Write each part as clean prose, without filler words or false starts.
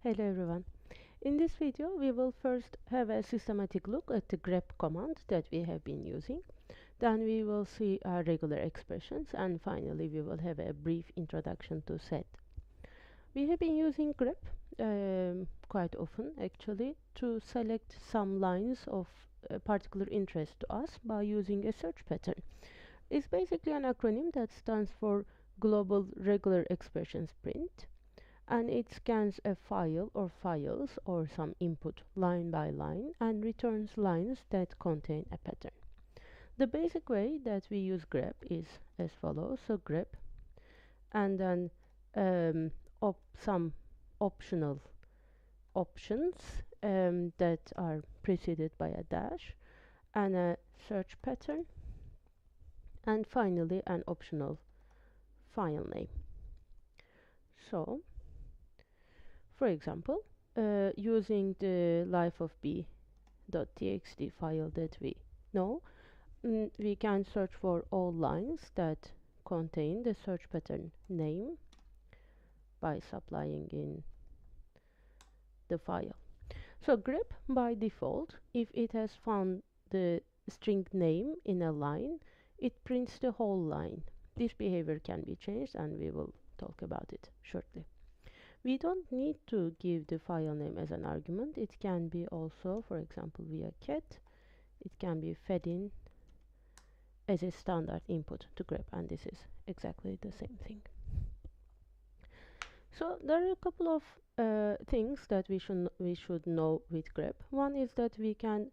Hello everyone. In this video, we will first have a systematic look at the grep command that we have been using. Then we will see our regular expressions, and finally we will have a brief introduction to set. We have been using grep quite often actually to select some lines of particular interest to us by using a search pattern. It's basically an acronym that stands for Global Regular Expressions Print, and it scans a file or files or some input line by line and returns lines that contain a pattern. The basic way that we use grep is as follows. So grep and then some optional options that are preceded by a dash and a search pattern, and finally an optional file name. So for example, using the life of b.txt file that we know, we can search for all lines that contain the search pattern name by supplying in the file. So grep by default, if it has found the string name in a line, it prints the whole line. This behavior can be changed and we will talk about it shortly. We don't need to give the file name as an argument. It can be also, for example, via cat. It can be fed in as a standard input to grep, and this is exactly the same thing. So there are a couple of things that we should know with grep. One is that we can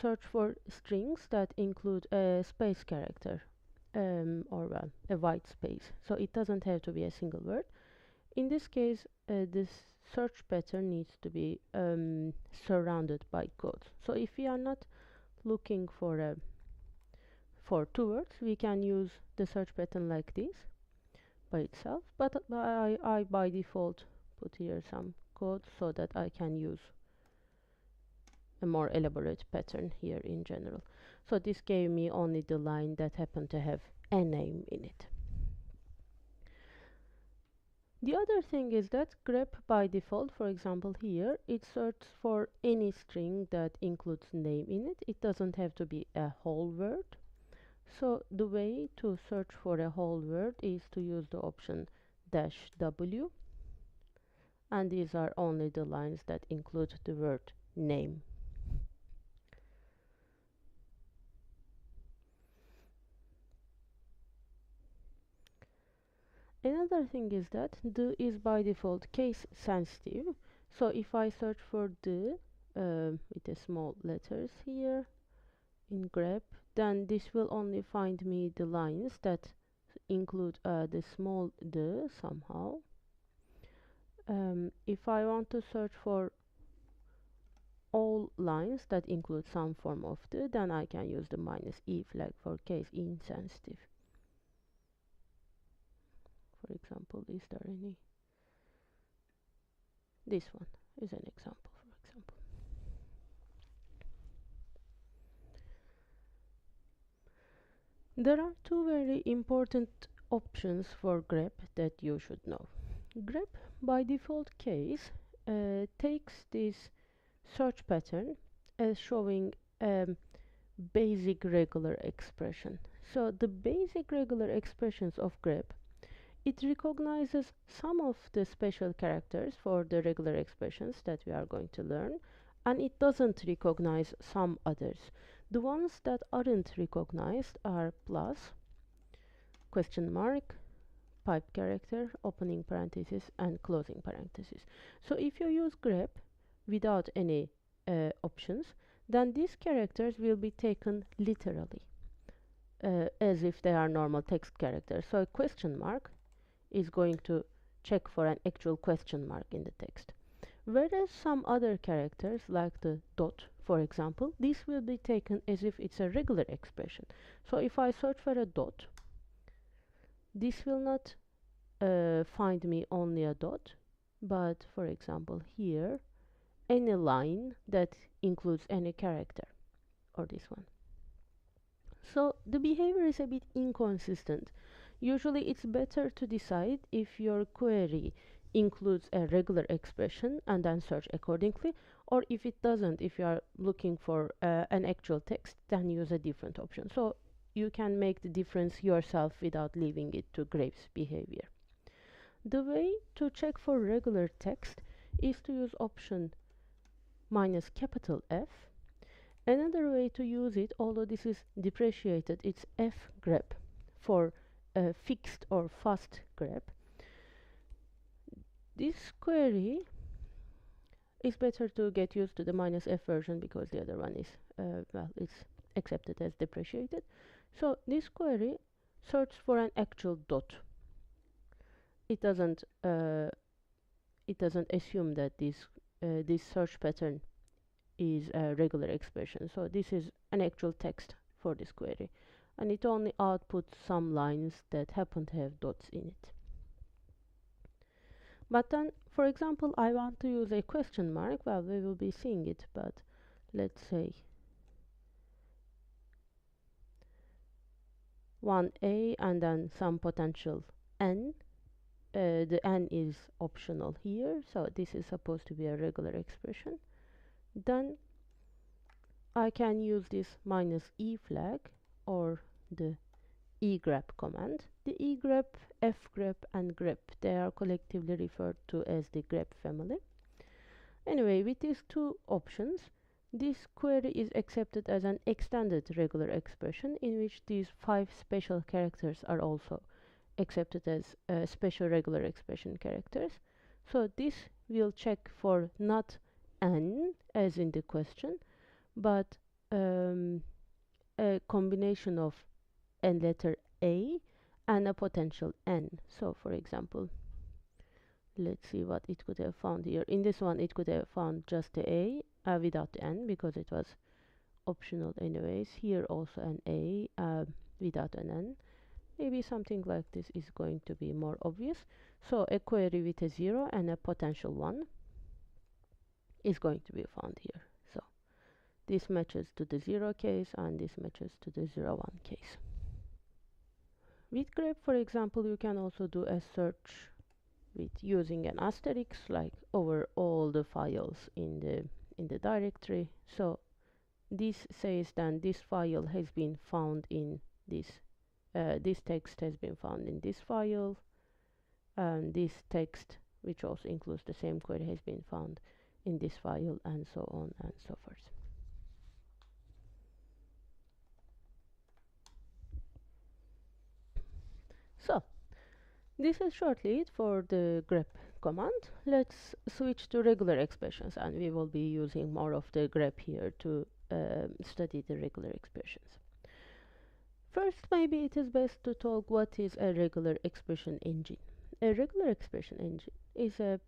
search for strings that include a space character or well, a white space. So it doesn't have to be a single word. In this case, this search pattern needs to be surrounded by quotes. So if we are not looking for two words, we can use the search pattern like this by itself, but I by default put here some code so that I can use a more elaborate pattern here in general. So this gave me only the line that happened to have a name in it. The other thing is that grep by default, for example here, it searches for any string that includes name in it. It doesn't have to be a whole word. So the way to search for a whole word is to use the option -w, and these are only the lines that include the word name. Another thing is that the is by default case sensitive. So if I search for the with the small letters here in grep, then this will only find me the lines that include the small d somehow. If I want to search for all lines that include some form of the, then I can use the -e flag for case insensitive. For example, is there any? This one is an example, for example. There are two very important options for grep that you should know. Grep by default case takes this search pattern as showing basic regular expression. So the basic regular expressions of grep, it recognizes some of the special characters for the regular expressions that we are going to learn, and it doesn't recognize some others. The ones that aren't recognized are plus, question mark, pipe character, opening parenthesis, and closing parenthesis. So if you use grep without any options, then these characters will be taken literally as if they are normal text characters. So a question mark is going to check for an actual question mark in the text. Whereas some other characters, like the dot, for example, this will be taken as if it's a regular expression. So if I search for a dot, this will not find me only a dot, but for example here, any line that includes any character, or this one. So the behavior is a bit inconsistent. Usually it's better to decide if your query includes a regular expression and then search accordingly, or if it doesn't, if you are looking for an actual text, then use a different option. So you can make the difference yourself without leaving it to grep's behavior. The way to check for regular text is to use option minus capital F. Another way to use it, although this is depreciated, it's fgrep for fixed or fast grep. This query is better to get used to the minus f version because the other one is, well, it's accepted as depreciated. So this query searches for an actual dot. It doesn't assume that this search pattern is a regular expression. So this is an actual text for this query, and it only outputs some lines that happen to have dots in it. But then, for example, I want to use a question mark. Well, we will be seeing it, but let's say 1a and then some potential n. The n is optional here, so this is supposed to be a regular expression. Then I can use this minus e flag or the egrep command. The egrep, fgrep, and grep, they are collectively referred to as the grep family. Anyway, with these two options, this query is accepted as an extended regular expression in which these 5 special characters are also accepted as special regular expression characters. So this will check for not n as in the question, but a combination of a letter a and a potential n. So for example, let's see what it could have found here. In this one it could have found just the a without the n because it was optional anyways. Here also an a without an n. Maybe something like this is going to be more obvious. So a query with a 0 and a potential 1 is going to be found here. So this matches to the 0 case and this matches to the 0, 1 case. With grep, for example, you can also do a search with using an asterisk, like over all the files in the directory. So this says then this file has been found in this text has been found in this file, and this text, which also includes the same query, has been found in this file, and so on and so forth. So this is shortly it for the grep command. Let's switch to regular expressions, and we will be using more of the grep here to study the regular expressions. First, maybe it is best to talk what is a regular expression engine. A regular expression engine is a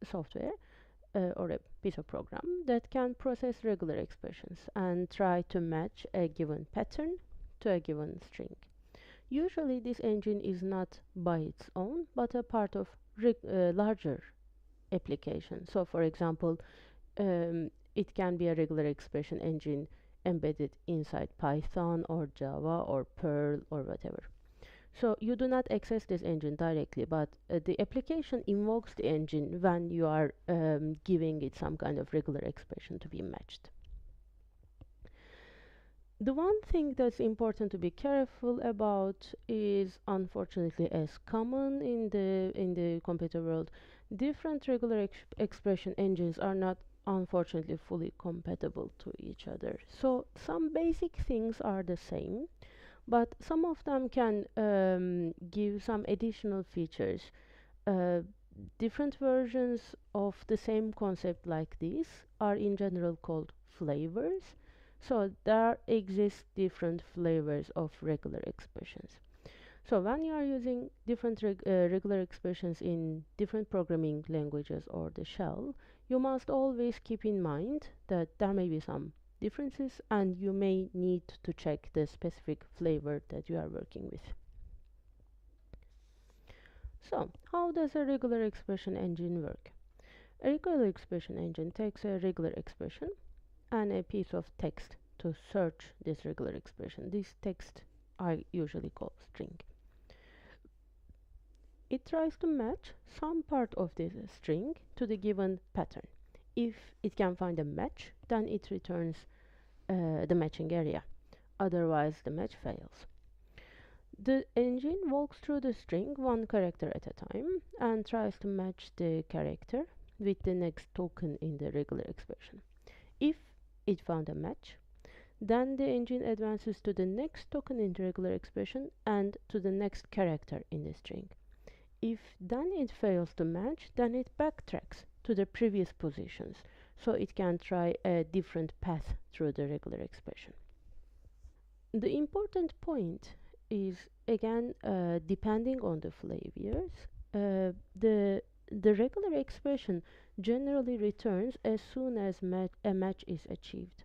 software or a piece of program that can process regular expressions and try to match a given pattern to a given string. Usually this engine is not by its own, but a part of larger application. So for example, it can be a regular expression engine embedded inside Python or Java or Perl or whatever. So you do not access this engine directly, but the application invokes the engine when you are giving it some kind of regular expression to be matched. The one thing that's important to be careful about is, unfortunately, as common in the computer world, different regular expression engines are not, unfortunately, fully compatible to each other. So some basic things are the same, but some of them can give some additional features. Different versions of the same concept like this are in general called flavors. So there exist different flavors of regular expressions. So when you are using different regular expressions in different programming languages or the shell, you must always keep in mind that there may be some differences and you may need to check the specific flavor that you are working with. So how does a regular expression engine work? A regular expression engine takes a regular expression and a piece of text to search this regular expression. This text I usually call string. It tries to match some part of this string to the given pattern. If it can find a match, then it returns the matching area. Otherwise, the match fails. The engine walks through the string one character at a time and tries to match the character with the next token in the regular expression. If it found a match, then the engine advances to the next token in the regular expression and to the next character in the string. If then it fails to match, then it backtracks to the previous positions, so it can try a different path through the regular expression. The important point is again depending on the flavors, the regular expression generally returns as soon as a match is achieved.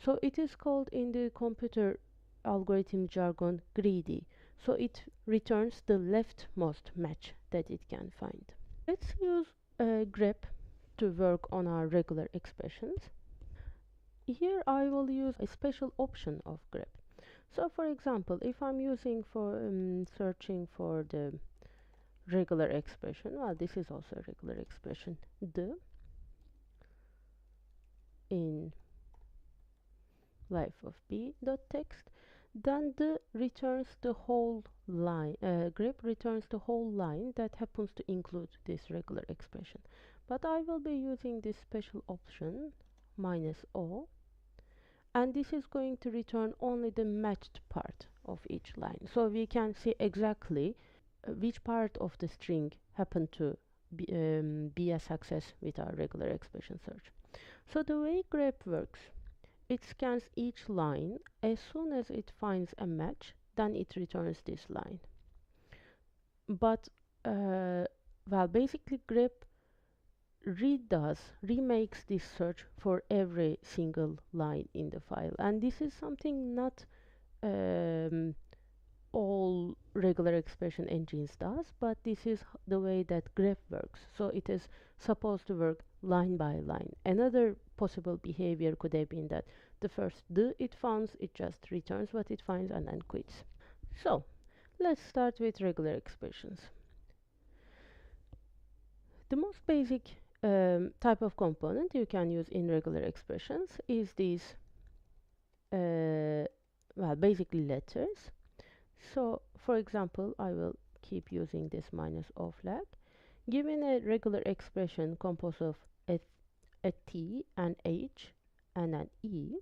So it is called in the computer algorithm jargon greedy. So it returns the leftmost match that it can find. Let's use grep to work on our regular expressions. Here I will use a special option of grep. So for example, if I'm using for searching for the regular expression, well, this is also a regular expression, the in life of b dot text, then the returns the whole line. Grep returns the whole line that happens to include this regular expression. But I will be using this special option minus o, and this is going to return only the matched part of each line. So we can see exactly which part of the string happened to be a success with our regular expression search. So the way grep works, it scans each line. As soon as it finds a match, then it returns this line. But well, basically grep remakes this search for every single line in the file, and this is something not um, all regular expression engines does, but this is the way that grep works. So it is supposed to work line by line. Another possible behavior could have been that the first do it finds, it just returns what it finds and then quits. So let's start with regular expressions. The most basic type of component you can use in regular expressions is these well, basically letters. So for example, I will keep using this minus o flag. Given a regular expression composed of a T, an H, and an E,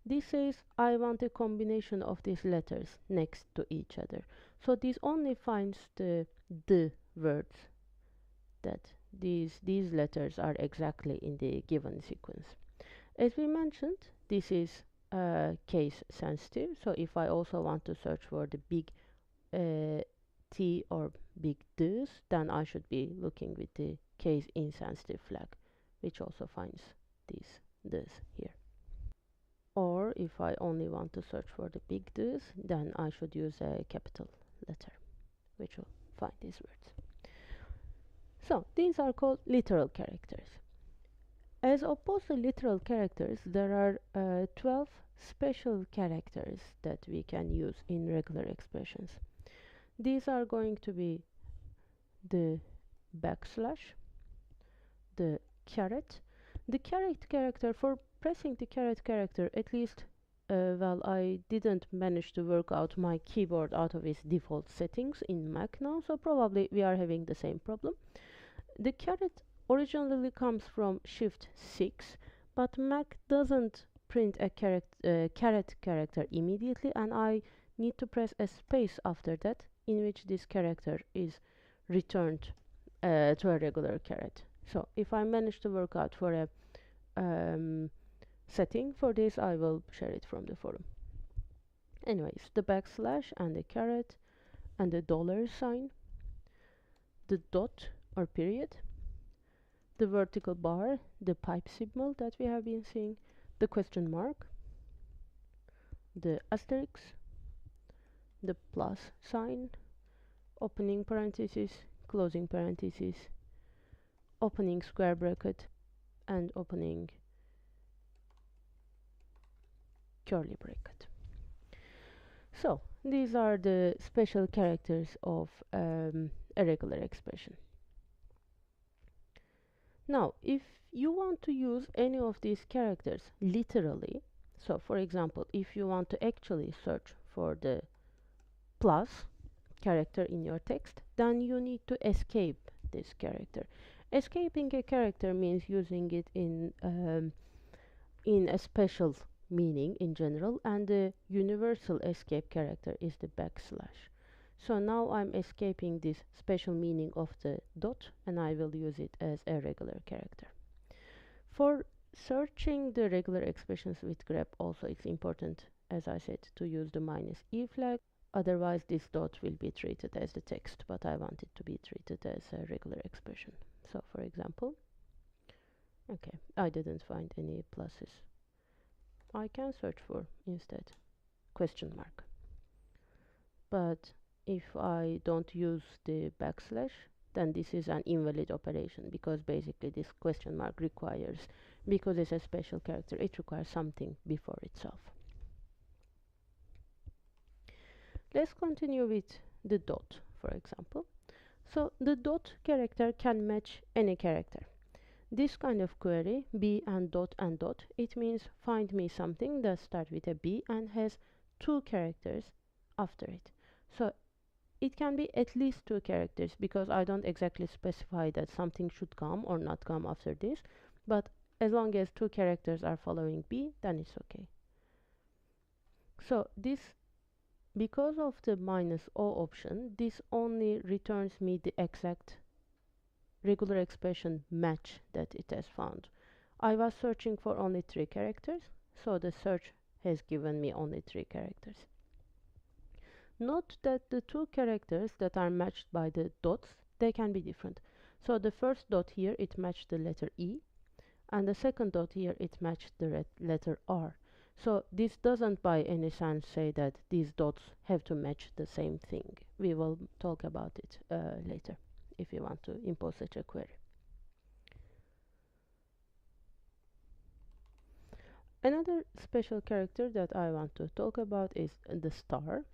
this says I want a combination of these letters next to each other. So this only finds the words that these letters are exactly in the given sequence. As we mentioned, this is case sensitive. So if I also want to search for the big T or big D's, then I should be looking with the case insensitive flag, which also finds these D's here. Or if I only want to search for the big D's, then I should use a capital letter, which will find these words. So these are called literal characters. As opposed to literal characters, there are 12 special characters that we can use in regular expressions. These are going to be the backslash, the caret. The caret character, for pressing the caret character, at least well, I didn't manage to work out my keyboard out of its default settings in Mac now, so probably we are having the same problem. The caret originally comes from Shift 6, but Mac doesn't print a caret character immediately, and I need to press a space after that, in which this character is returned to a regular caret. So if I manage to work out for a setting for this, I will share it from the forum. Anyways, the backslash and the caret and the dollar sign, the dot or period, the vertical bar, the pipe symbol that we have been seeing, the question mark, the asterisk, the plus sign, opening parenthesis, closing parenthesis, opening square bracket, and opening curly bracket. So these are the special characters of a regular expression. Now, if you want to use any of these characters literally, so for example, if you want to actually search for the plus character in your text, then you need to escape this character. Escaping a character means using it in a special meaning in general, and the universal escape character is the backslash. So now I'm escaping this special meaning of the dot, and I will use it as a regular character. For searching the regular expressions with grep also, it's important, as I said, to use the -e flag. Otherwise this dot will be treated as the text, but I want it to be treated as a regular expression. So for example, okay, I didn't find any pluses. I can search for instead question mark. But if I don't use the backslash, then this is an invalid operation, because basically this question mark requires, because it's a special character, it requires something before itself. Let's continue with the dot, for example. So the dot character can match any character. This kind of query, b and dot, it means find me something that starts with a b and has two characters after it. So it can be at least two characters, because I don't exactly specify that something should come or not come after this, but as long as two characters are following b, then it's okay. So this, because of the -o option, this only returns me the exact regular expression match that it has found. I was searching for only 3 characters, so the search has given me only 3 characters. Note that the 2 characters that are matched by the dots, they can be different. So the first dot here, it matched the letter E, and the second dot here, it matched the letter R. So this doesn't by any sense say that these dots have to match the same thing. We will talk about it later if you want to impose such a query. Another special character that I want to talk about is the star.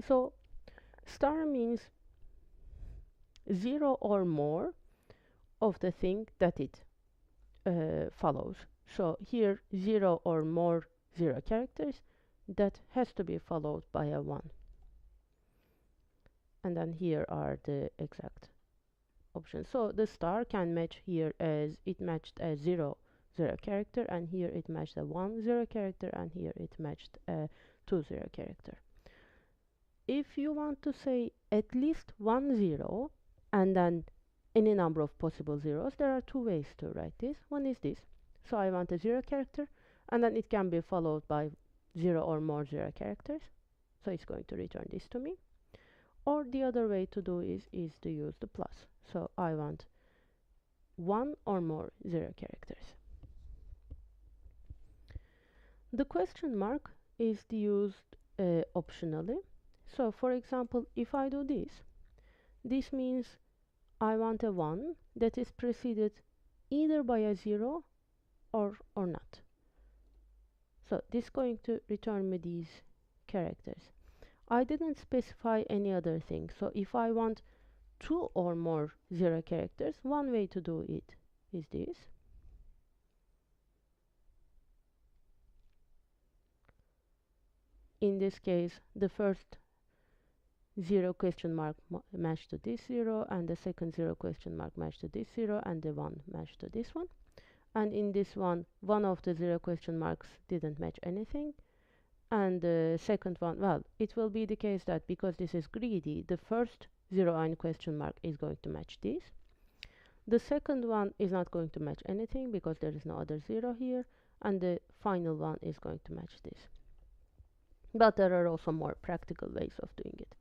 So star means 0 or more of the thing that it follows. So here 0 or more 0 characters, that has to be followed by a 1. And then here are the exact options. So the star can match here as it matched a 0 character, and here it matched a 1 0 character, and here it matched a 2 0 character. If you want to say at least 1 0 and then any number of possible zeros, there are 2 ways to write this. One is this. So I want a 0 character, and then it can be followed by 0 or more 0 characters. So it's going to return this to me. Or the other way to do is to use the plus. So I want 1 or more 0 characters. The question mark is used optionally. So for example, if I do this, this means I want a 1 that is preceded either by a 0 or not. So this is going to return me these characters. I didn't specify any other thing. So if I want 2 or more 0 characters, one way to do it is this. In this case, the first 0 question mark matched to this 0, and the second 0 question mark matched to this 0, and the 1 matched to this one. And in this one of the 0 question marks didn't match anything, and the second one, well, it will be the case that because this is greedy, the first 0 and question mark is going to match this. The second one is not going to match anything because there is no other 0 here, and the final one is going to match this. But there are also more practical ways of doing it.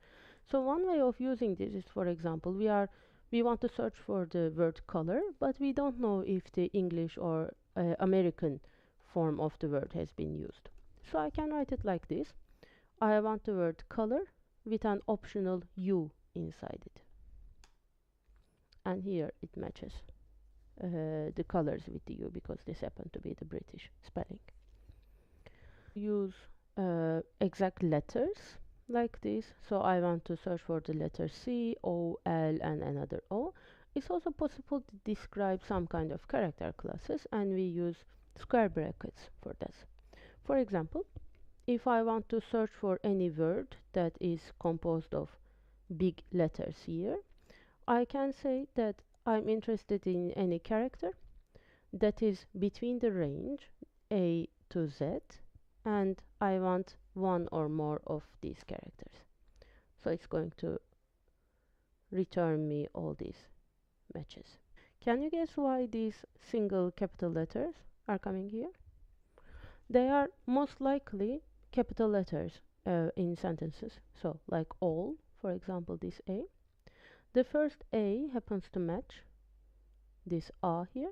So one way of using this is, for example, we want to search for the word color, but we don't know if the English or American form of the word has been used. So I can write it like this. I want the word color with an optional U inside it. And here it matches the colors with the U because this happened to be the British spelling. Use exact letters. like this. So I want to search for the letter C, O, L, and another O. It's also possible to describe some kind of character classes, and we use square brackets for this. For example, if I want to search for any word that is composed of big letters here, I can say that I'm interested in any character that is between the range A to Z, and I want one or more of these characters. So it's going to return me all these matches. Can you guess why these single capital letters are coming here? They are most likely capital letters in sentences. So like all, for example, this A. The first A happens to match this A here.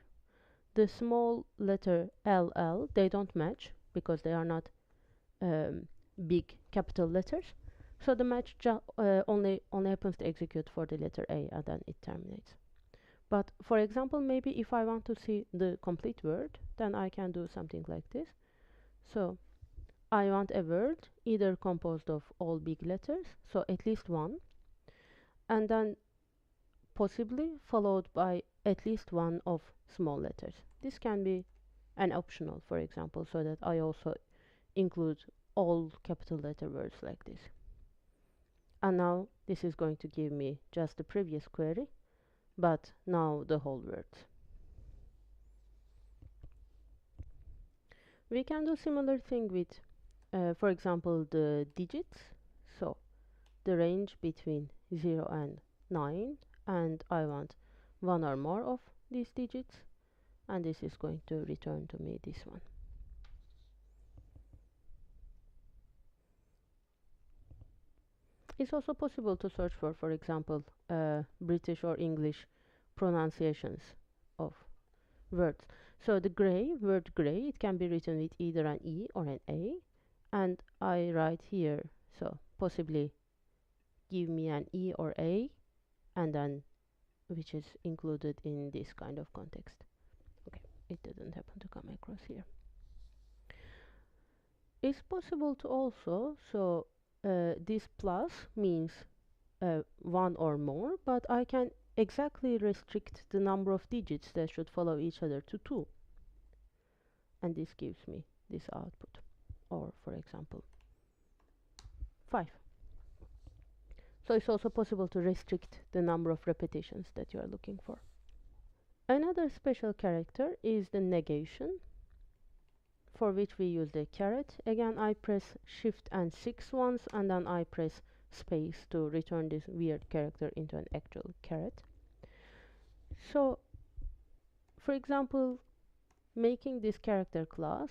The small letter LL, they don't match because they are not um, big capital letters. So the match only happens to execute for the letter A, and then it terminates. But for example, maybe if I want to see the complete word, then I can do something like this. So I want a word either composed of all big letters, so at least one, and then possibly followed by at least one of small letters. This can be an optional, for example, so that I also include all capital letter words like this. And now this is going to give me just the previous query, but now the whole words. We can do similar thing with, for example, the digits. So the range between 0 and 9, and I want one or more of these digits, and this is going to return to me this one. It's also possible to search for example, British or English pronunciations of words. So the word grey, it can be written with either an E or an A, and I write here, so possibly give me an E or A, and then which is included in this kind of context. Okay, it didn't happen to come across here. It's possible to also, so this plus means one or more, but I can exactly restrict the number of digits that should follow each other to 2, and this gives me this output, or for example 5. So it's also possible to restrict the number of repetitions that you are looking for. Another special character is the negation, for which we use the caret. Again, I press shift and 6 once, and then I press space to return this weird character into an actual caret. So for example, making this character class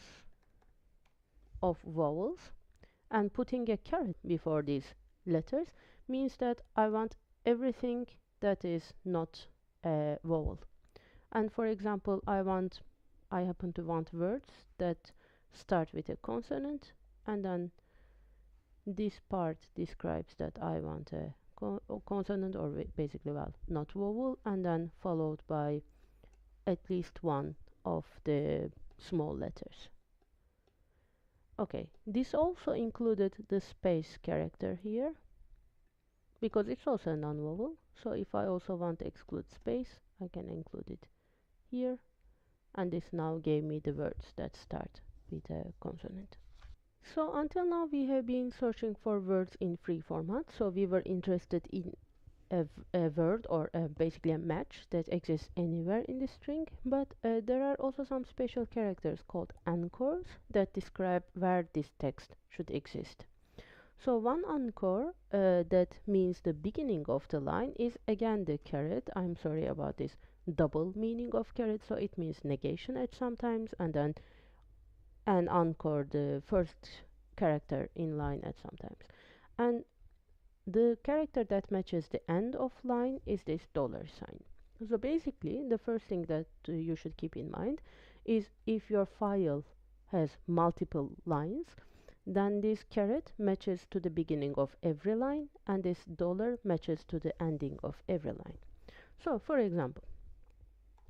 of vowels and putting a caret before these letters means that I want everything that is not a vowel. And for example, I happen to want words that start with a consonant, and then this part describes that I want a consonant, or basically, well, not vowel, and then followed by at least one of the small letters. Okay, this also included the space character here, because it's also a non-vowel. So if I also want to exclude space, I can include it here, and this now gave me the words that start with a consonant. So until now we have been searching for words in free format. So we were interested in a word, or basically a match that exists anywhere in the string, but there are also some special characters called anchors that describe where this text should exist. So one anchor that means the beginning of the line is again the caret. I'm sorry about this double meaning of caret, so it means negation at sometimes, and then an anchor, the first character in line at sometimes. And the character that matches the end of line is this $sign. So basically, the first thing that you should keep in mind is if your file has multiple lines, then this caret matches to the beginning of every line, and this dollar matches to the ending of every line. So for example,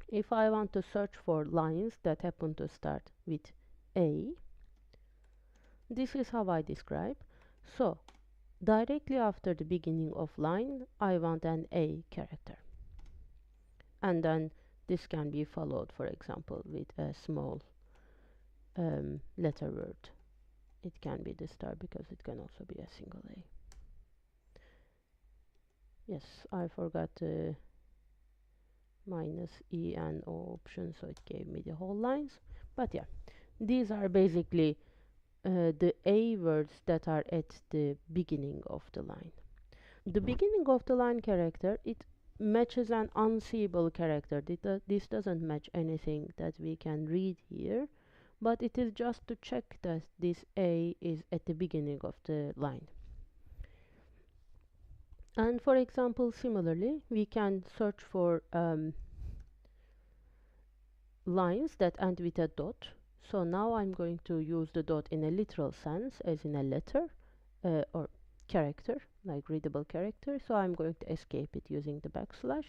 if I want to search for lines that happen to start with A, this is how I describe. So Directly after the beginning of line, I want an A character. And then this can be followed, for example, with a small letter word. It can be the star because it can also be a single A. Yes, I forgot the minus E and O option, so it gave me the whole lines. But yeah, these are basically the A words that are at the beginning of the line. The beginning of the line character, it matches an unseeable character. This doesn't match anything that we can read here, but it is just to check that this A is at the beginning of the line. And for example, similarly, we can search for lines that end with a dot. So now I'm going to use the dot in a literal sense, as in a letter or character, like readable character. So I'm going to escape it using the backslash.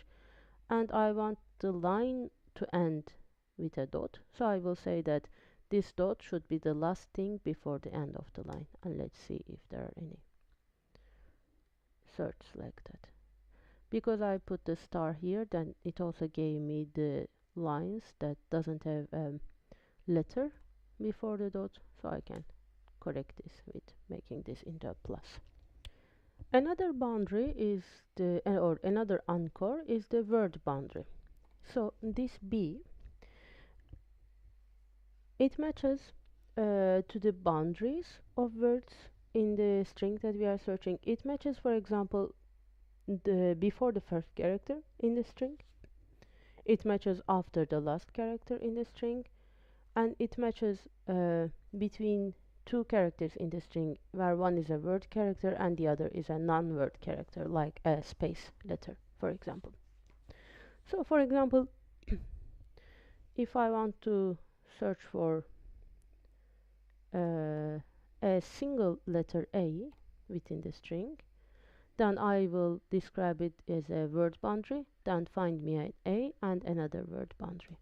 And I want the line to end with a dot. So I will say that this dot should be the last thing before the end of the line. And let's see if there are any search like that. Because I put the star here, then it also gave me the lines that doesn't have letter before the dot, so I can correct this with making this into a plus. Another boundary is or another anchor is the word boundary. So this B, it matches to the boundaries of words in the string that we are searching. It matches, for example, the before the first character in the string. It matches after the last character in the string, and it matches between two characters in the string where one is a word character and the other is a non-word character, like a space letter, for example. So for example, if I want to search for a single letter A within the string, then I will describe it as a word boundary, then find me an A and another word boundary,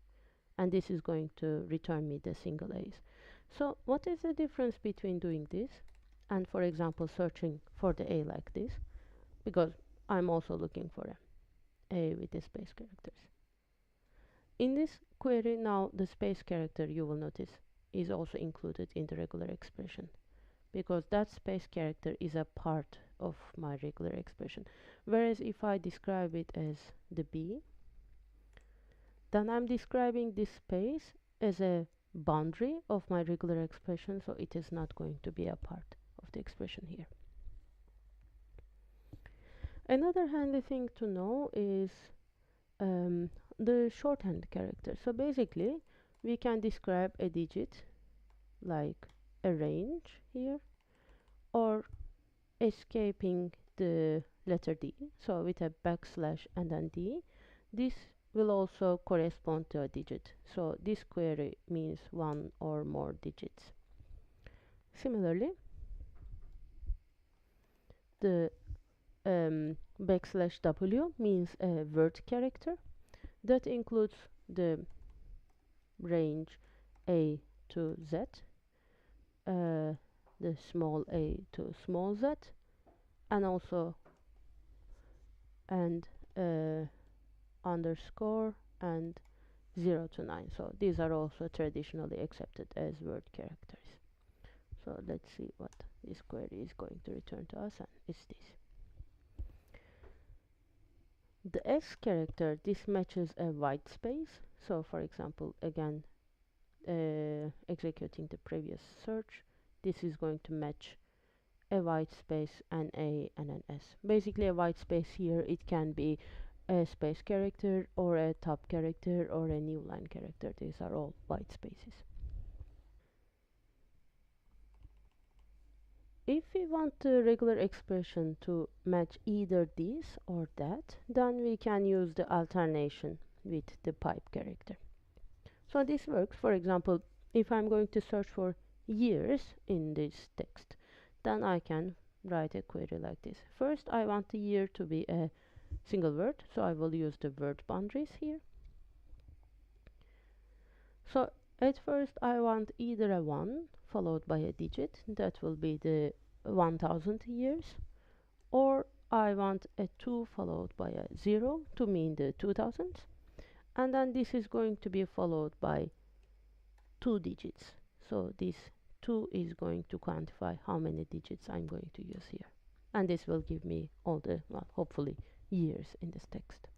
and this is going to return me the single A's. So what is the difference between doing this and, for example, searching for the A like this? Because I'm also looking for a with the space characters. In this query now, the space character, you will notice, is also included in the regular expression, because that space character is a part of my regular expression. Whereas if I describe it as the B, then I'm describing this space as a boundary of my regular expression, so it is not going to be a part of the expression here. Another handy thing to know is the shorthand character. So basically, we can describe a digit like a range here, or escaping the letter D. So with a backslash and then D, this will also correspond to a digit. So this query means one or more digits. Similarly, the backslash W means a word character that includes the range A to Z, the small a to small z, and also and underscore and 0 to 9. So these are also traditionally accepted as word characters. So let's see what this query is going to return to us, and it's this. The S character, this matches a white space. So for example, again, executing the previous search, this is going to match a white space, an A and an S. Basically a white space here, it can be a space character or a top character or a new line character. These are all white spaces. If we want the regular expression to match either this or that, then we can use the alternation with the pipe character. So this works. For example, if I'm going to search for years in this text, then I can write a query like this. First, I want the year to be a single word, so I will use the word boundaries here. So at first I want either a 1 followed by a digit, that will be the 1000 years, or I want a 2 followed by a 0 to mean the 2000s, and then this is going to be followed by 2 digits. So this 2 is going to quantify how many digits I'm going to use here. And this will give me all the, well, hopefully, years in this text.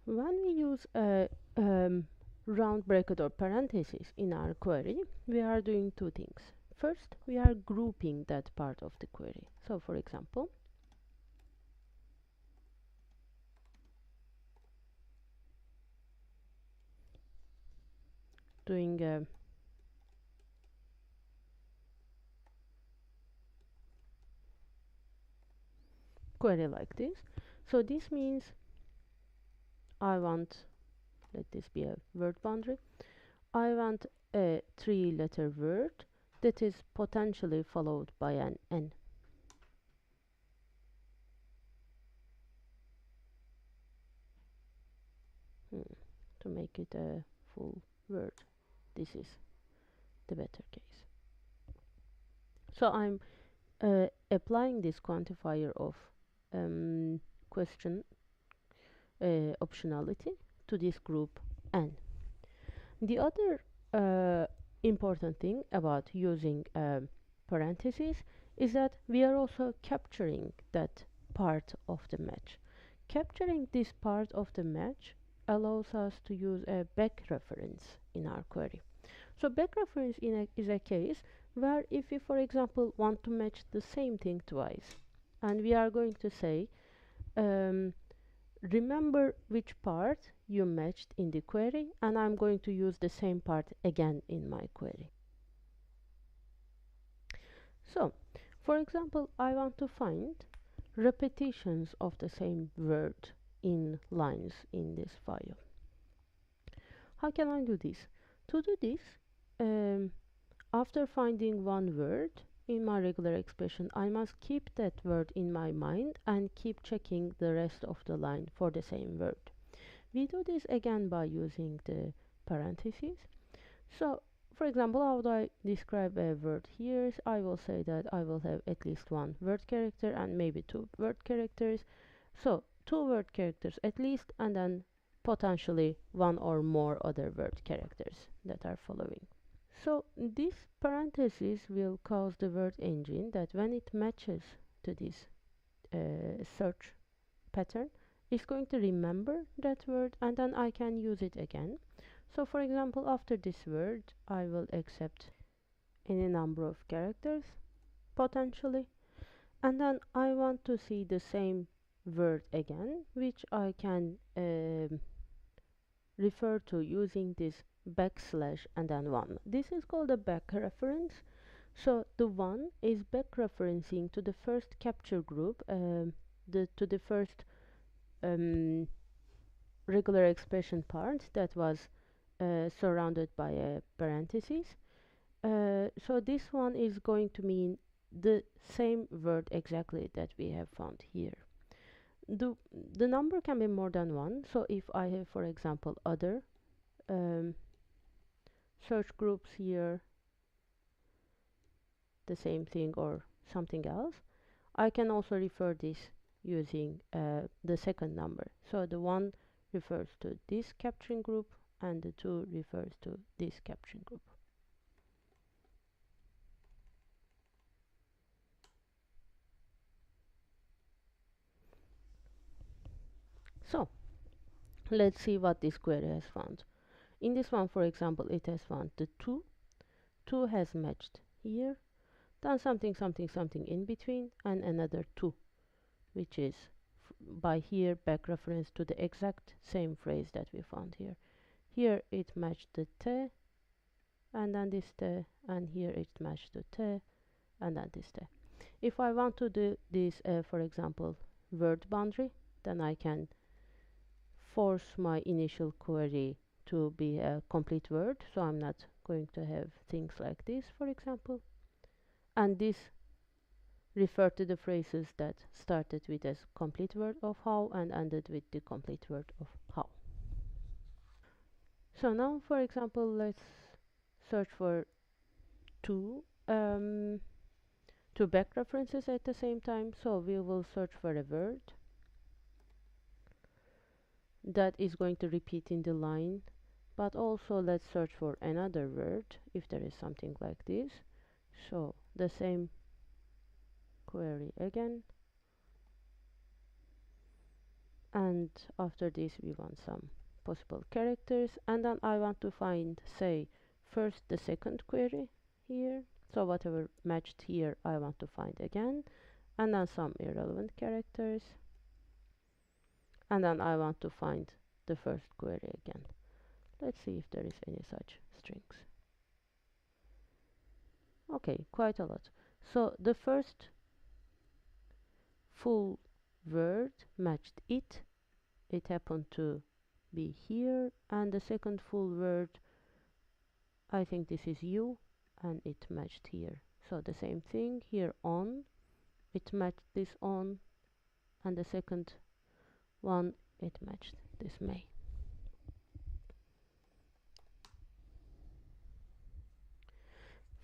When we use a round bracket or parenthesis in our query, we are doing two things. First, we are grouping that part of the query. So, for example, doing a query like this. So this means I want, let this be a word boundary, I want a 3-letter word that is potentially followed by an N. To make it a full word, this is the better case. So I'm applying this quantifier of question optionality to this group N. The other important thing about using parentheses is that we are also capturing that part of the match. Capturing this part of the match allows us to use a back reference in our query. So back reference is a case where if we, for example, want to match the same thing twice, and we are going to say, remember which part you matched in the query, and I'm going to use the same part again in my query. So, for example, I want to find repetitions of the same word in lines in this file. How can I do this? To do this, after finding one word in my regular expression, I must keep that word in my mind and keep checking the rest of the line for the same word. We do this again by using the parentheses. So, for example, how would I describe a word here? I will say that I will have at least one word character and maybe two word characters. So, two word characters at least, and then potentially one or more other word characters that are following. So this parenthesis will cause the word engine that when it matches to this search pattern, it's going to remember that word and then I can use it again. So for example, after this word, I will accept any number of characters potentially, and then I want to see the same word again, which I can refer to using this backslash and then 1. This is called a back reference. So the 1 is back referencing to the first capture group, to the first regular expression part that was surrounded by a parenthesis. So this one is going to mean the same word exactly that we have found here. The number can be more than one. So if I have, for example, other search groups here, the same thing or something else, I can also refer this using the second number. So the 1 refers to this capturing group and the 2 refers to this capturing group. So let's see what this query has found. In this one, for example, it has found the 2. 2 has matched here, then something something something in between, and another 2, which is by here back reference to the exact same phrase that we found here. Here it matched the te, and then this te, and here it matched the te, and then this te. If I want to do this, for example, word boundary, then I can force my initial query to be a complete word, so I'm not going to have things like this, for example. And this refer to the phrases that started with a complete word of how and ended with the complete word of how. So now, for example, let's search for 2 two back references at the same time. So we will search for a word that is going to repeat in the line, but also let's search for another word if there is something like this. So the same query again, and after this we want some possible characters, and then I want to find, say, first the second query here, so whatever matched here I want to find again, and then some irrelevant characters, and then I want to find the first query again. Let's see if there is any such strings. Okay, quite a lot. So the first full word matched it happened to be here, and the second full word, I think this is you, and it matched here. So the same thing here, on, it matched this on, and the second one, it matched this may.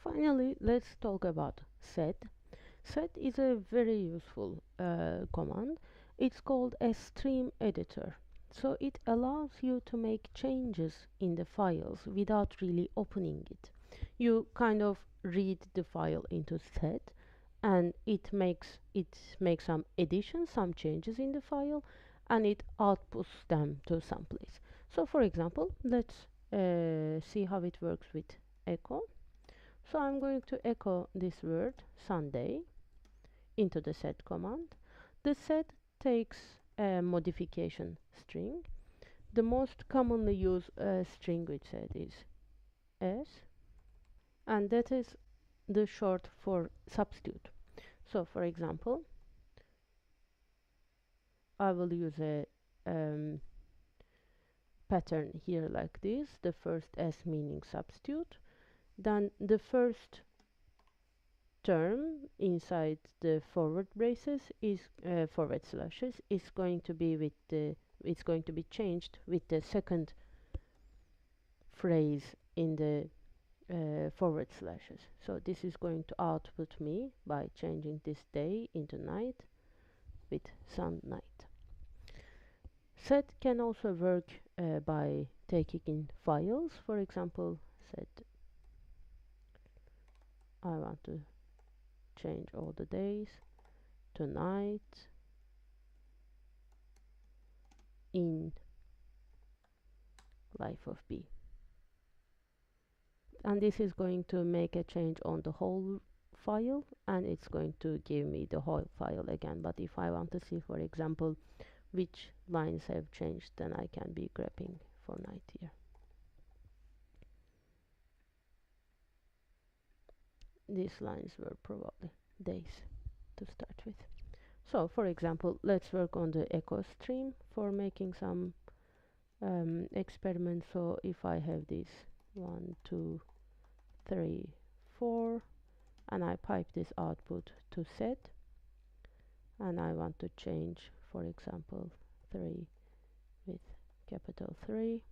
Finally, let's talk about set. Set is a very useful command. It's called a stream editor. So it allows you to make changes in the files without really opening it. You kind of read the file into set, and it makes some additions, some changes in the file, and it outputs them to some place. So for example, let's see how it works with echo. So I'm going to echo this word Sunday into the set command. The set takes a modification string. The most commonly used string with set is s, and that is the short for substitute. So for example, I will use a pattern here like this, the first s meaning substitute, then the first term inside the forward braces is forward slashes is going to be with the it's going to be changed with the second phrase in the forward slashes. So this is going to output me by changing this day into night with sun night. Set can also work by taking in files. For example, set I want to change all the days to night in life of B, and this is going to make a change on the whole file, and it's going to give me the whole file again. But if I want to see, for example, which lines have changed, then I can be grepping for night here. These lines were probably days to start with. So for example, let's work on the echo stream for making some experiments. So if I have this 1, 2, 3, 4, and I pipe this output to set, and I want to change, for example, 3 with capital 3,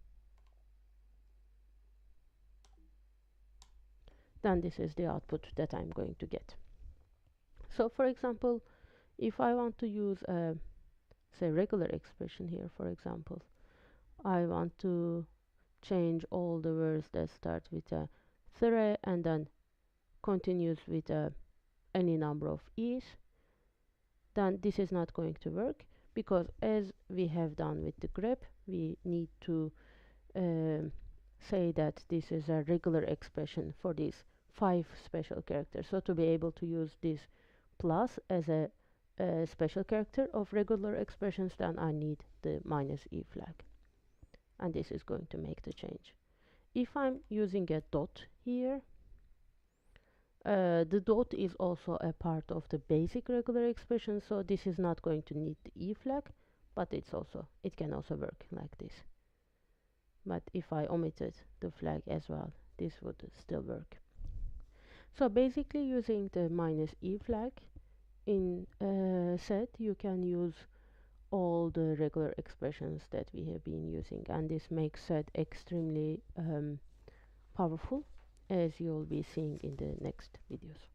then this is the output that I'm going to get. So for example, if I want to use a say regular expression here, for example, I want to change all the words that start with a 3 and then continues with any number of e's, then this is not going to work, because as we have done with the grep, we need to say that this is a regular expression for these 5 special characters. So to be able to use this plus as a special character of regular expressions, then I need the -e flag, and this is going to make the change. If I'm using a dot here, the dot is also a part of the basic regular expression, so this is not going to need the e flag, but it can also work like this. But if I omitted the flag as well, this would still work. So basically, using the -e flag in set, you can use all the regular expressions that we have been using, and this makes set extremely powerful as you'll be seeing in the next videos.